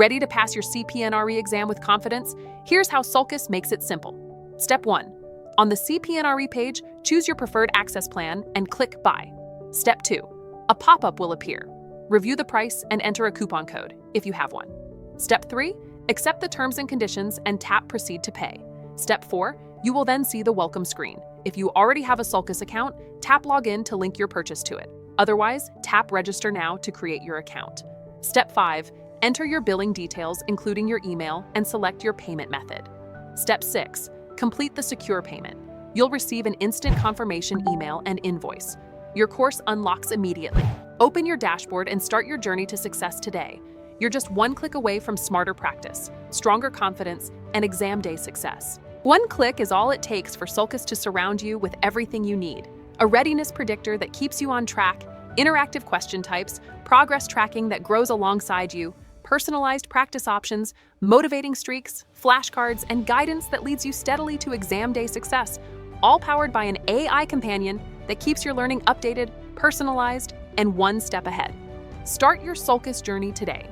Ready to pass your CPNRE exam with confidence? Here's how Sulcus makes it simple. Step 1. On the CPNRE page, choose your preferred access plan and click Buy. Step 2. A pop-up will appear. Review the price and enter a coupon code, if you have one. Step 3. Accept the terms and conditions and tap Proceed to Pay. Step 4. You will then see the welcome screen. If you already have a Sulcus account, tap Login to link your purchase to it. Otherwise, tap Register Now to create your account. Step 5. Enter your billing details, including your email, and select your payment method. Step 6. Complete the secure payment. You'll receive an instant confirmation email and invoice. Your course unlocks immediately. Open your dashboard and start your journey to success today. You're just one click away from smarter practice, stronger confidence, and exam day success. One click is all it takes for Sulcus to surround you with everything you need. A readiness predictor that keeps you on track, interactive question types, progress tracking that grows alongside you, personalized practice options, motivating streaks, flashcards, and guidance that leads you steadily to exam day success, all powered by an AI companion that keeps your learning updated, personalized, and one step ahead. Start your Sulcus journey today.